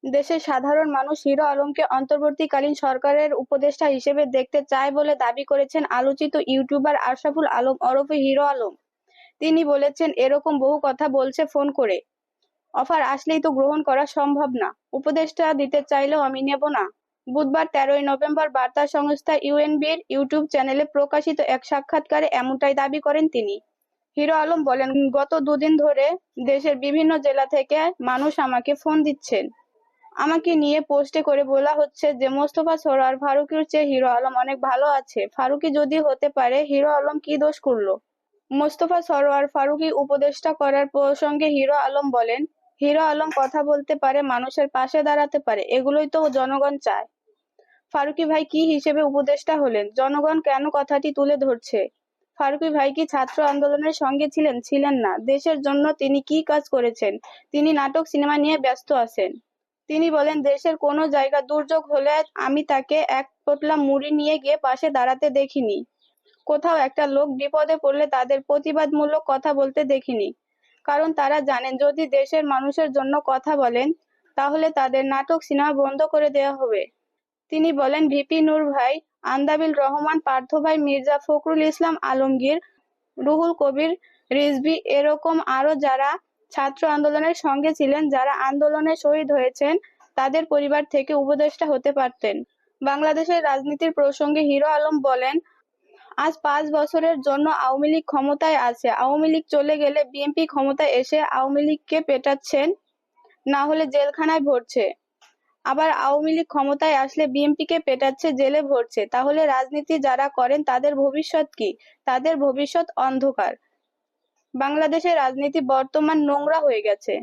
দেশের সাধারণ মানুষ হিরো আলমকে অন্তর্বর্তীকালীন সরকারের উপদেষ্টা হিসেবে দেখতে চায় বলে দাবি করেছেন আলোচিত ইউটিউবার আশরাফুল আলম ওরফে হিরো আলম। তিনি বলেছেন, এরকম বহু কথা বলছে ফোন করে। অফার আসলেই তো গ্রহণ করা সম্ভব না। উপদেষ্টা দিতে চাইলেও আমি নেব না। বুধবার ১৩ই নভেম্বর বার্তা সংস্থা ইউএনবির ইউটিউব চ্যানেলে প্রকাশিত এক সাক্ষাৎকারে এমনটাই দাবি করেন তিনি। হিরো আলম বলেন, গত দুদিন ধরে দেশের বিভিন্ন জেলা থেকে মানুষ আমাকে ফোন দিচ্ছেন। আমাকে নিয়ে পোস্টে করে বলা হচ্ছে যে মোস্তফা সরোয়ার ফারুকীর চেয়ে হিরো আলম অনেক ভালো আছে। ফারুকী যদি হতে পারে, হিরো আলম কি দোষ করলো? মোস্তফা সরোয়ার ফারুকী উপদেষ্টা করার প্রসঙ্গে হিরো আলম বলেন, হিরো আলম কথা বলতে পারে, মানুষের পাশে দাঁড়াতে পারে, এগুলোই তো জনগণ চায়। ফারুকী ভাই কি হিসেবে উপদেষ্টা হলেন? জনগণ কেন কথাটি তুলে ধরছে? ফারুকী ভাই কি ছাত্র আন্দোলনের সঙ্গে ছিলেন? ছিলেন না। দেশের জন্য তিনি কি কাজ করেছেন? তিনি নাটক সিনেমা নিয়ে ব্যস্ত আছেন। তিনি বলেন, দেশের কোনো জায়গা দুর্যোগ হলে আমি তাকে এক পোটলা মুড়ি নিয়ে গিয়ে পাশে দাঁড়াতে দেখিনি। কোথাও একটা লোক বিপদে পড়লে তাদের প্রতিবাদমূলক কথা বলতে দেখিনি। কারণ তারা জানেন, যদি দেশের মানুষের জন্য কথা বলেন, তাহলে তাদের নাটক সিনেমা বন্ধ করে দেওয়া হবে। তিনি বলেন, ভিপি নূর ভাই, আন্দাবিল রহমান, পার্থ ভাই, মির্জা ফখরুল ইসলাম আলমগীর, রুহুল কবির রিজভী এরকম আরো যারা ছাত্র আন্দোলনের সঙ্গে ছিলেন, যারা আন্দোলনে শহীদ হয়েছেন, তাদের পরিবার থেকে উপদেষ্টা হতে পারতেন। বাংলাদেশের রাজনীতির প্রসঙ্গে হিরো আলম বলেন, আজ ৫ বছরের জন্য আওয়ামী লীগ ক্ষমতায় আছে। আওয়ামী লীগ চলে গেলে বিএনপি ক্ষমতায় এসে আওয়ামী লীগকে পেটাচ্ছেন, না হলে জেলখানায় ভরছে। আবার আওয়ামী লীগ ক্ষমতায় আসলে বিএনপিকে পেটাচ্ছে, জেলে ভরছে। তাহলে রাজনীতি যারা করেন তাদের ভবিষ্যৎ কি? তাদের ভবিষ্যৎ অন্ধকার। বাংলাদেশের রাজনীতি বর্তমান নোংরা হয়ে গেছে।